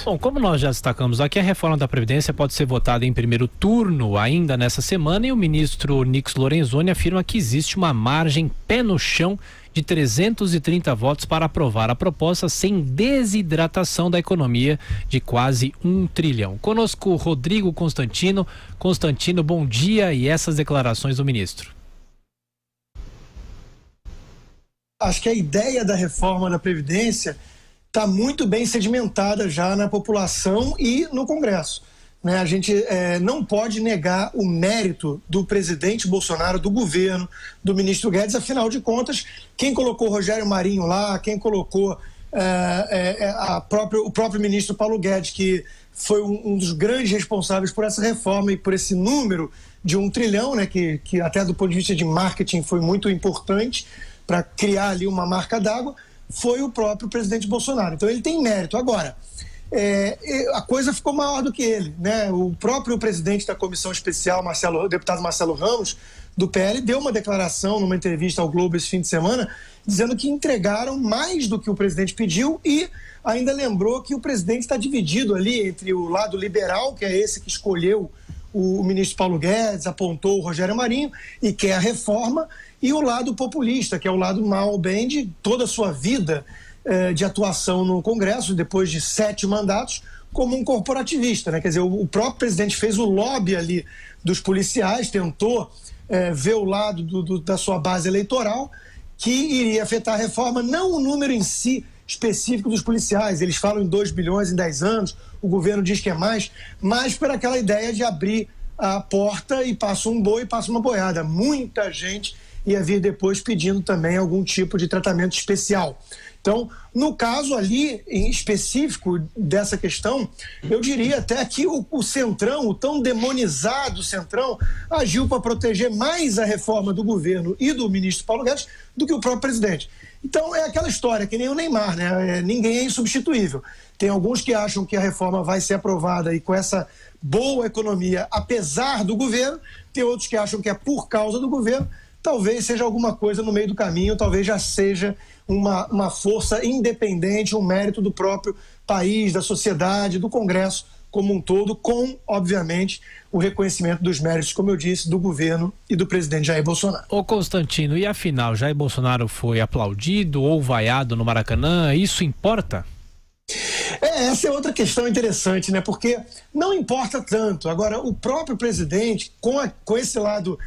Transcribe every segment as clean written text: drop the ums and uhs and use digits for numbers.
Bom, como nós já destacamos aqui, a reforma da Previdência pode ser votada em primeiro turno ainda nessa semana e o ministro Onyx Lorenzoni afirma que existe uma margem pé no chão de 330 votos para aprovar a proposta sem desidratação da economia de quase 1 trilhão. Conosco, Rodrigo Constantino. Constantino, bom dia, e essas declarações do ministro. Acho que a ideia da reforma da Previdência está muito bem sedimentada já na população e no Congresso. A gente não pode negar o mérito do presidente Bolsonaro, do governo, do ministro Guedes. Afinal de contas, quem colocou Rogério Marinho lá, quem colocou o próprio ministro Paulo Guedes, que foi um dos grandes responsáveis por essa reforma e por esse número de 1 trilhão, que até do ponto de vista de marketing foi muito importante para criar ali uma marca d'água, foi o próprio presidente Bolsonaro. Então ele tem mérito. Agora, a coisa ficou maior do que ele, O próprio presidente da comissão especial, o deputado Marcelo Ramos, do PL, deu uma declaração numa entrevista ao Globo esse fim de semana, dizendo que entregaram mais do que o presidente pediu e ainda lembrou que o presidente está dividido ali entre o lado liberal, que é esse que escolheu o ministro Paulo Guedes, apontou o Rogério Marinho e quer a reforma, e o lado populista, que é o lado mal ou bem de toda a sua vida de atuação no Congresso, depois de 7 mandatos, como um corporativista, Quer dizer, o próprio presidente fez o lobby ali dos policiais, tentou ver o lado da sua base eleitoral, que iria afetar a reforma, não o número em si específico dos policiais, eles falam em 2 bilhões em 10 anos, o governo diz que é mais, mas por aquela ideia de abrir a porta e passa um boi e passa uma boiada. Muita gente ia vir depois pedindo também algum tipo de tratamento especial. Então, no caso ali, em específico dessa questão, eu diria até que o Centrão, o tão demonizado Centrão, agiu para proteger mais a reforma do governo e do ministro Paulo Guedes do que o próprio presidente. Então, é aquela história, que nem o Neymar, ninguém é insubstituível. Tem alguns que acham que a reforma vai ser aprovada e com essa boa economia, apesar do governo, tem outros que acham que é por causa do governo. Talvez seja alguma coisa no meio do caminho, talvez já seja uma força independente, um mérito do próprio país, da sociedade, do Congresso como um todo, com, obviamente, o reconhecimento dos méritos, como eu disse, do governo e do presidente Jair Bolsonaro. Ô Constantino, e afinal, Jair Bolsonaro foi aplaudido ou vaiado no Maracanã? Isso importa? Essa é outra questão interessante, Porque não importa tanto. Agora, o próprio presidente, com esse lado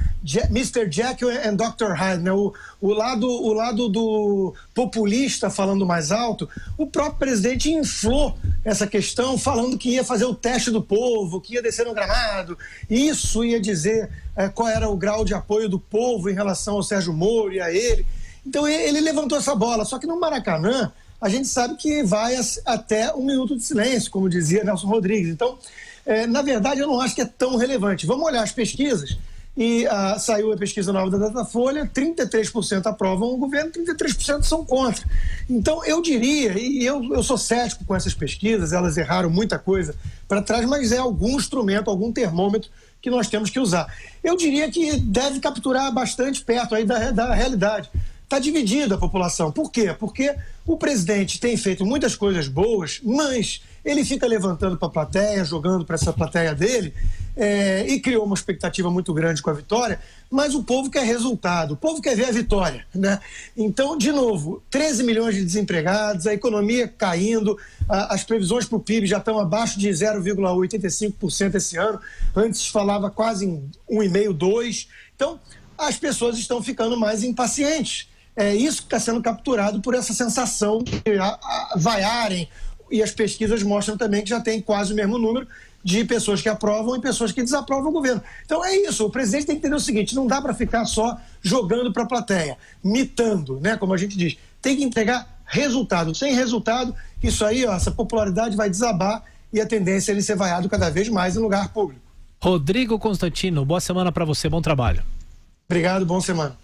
Mr. Jekyll and Dr. Hyde, o lado do populista falando mais alto, o próprio presidente inflou essa questão falando que ia fazer o teste do povo, que ia descer no gramado. Isso ia dizer qual era o grau de apoio do povo em relação ao Sérgio Moro e a ele. Então ele levantou essa bola, só que no Maracanã a gente sabe que vai até 1 minuto de silêncio, como dizia Nelson Rodrigues. Então, na verdade, eu não acho que é tão relevante. Vamos olhar as pesquisas, e saiu a pesquisa nova da Datafolha, 33% aprovam o governo, 33% são contra. Então, eu diria, e eu sou cético com essas pesquisas, elas erraram muita coisa para trás, mas é algum instrumento, algum termômetro que nós temos que usar. Eu diria que deve capturar bastante perto aí da realidade. Está dividida a população. Por quê? Porque o presidente tem feito muitas coisas boas, mas ele fica levantando para a plateia, jogando para essa plateia dele, e criou uma expectativa muito grande com a vitória, mas o povo quer resultado, o povo quer ver a vitória, Então, de novo, 13 milhões de desempregados, a economia caindo, as previsões para o PIB já estão abaixo de 0,85% esse ano, antes falava quase em 1,5%, 2%. Então, as pessoas estão ficando mais impacientes. É isso que está sendo capturado por essa sensação de vaiarem, e as pesquisas mostram também que já tem quase o mesmo número de pessoas que aprovam e pessoas que desaprovam o governo. Então é isso, o presidente tem que entender o seguinte, não dá para ficar só jogando para a plateia, mitando, como a gente diz, tem que entregar resultado. Sem resultado, isso aí, essa popularidade vai desabar e a tendência é ele ser vaiado cada vez mais em lugar público. Rodrigo Constantino, boa semana para você, bom trabalho. Obrigado, boa semana.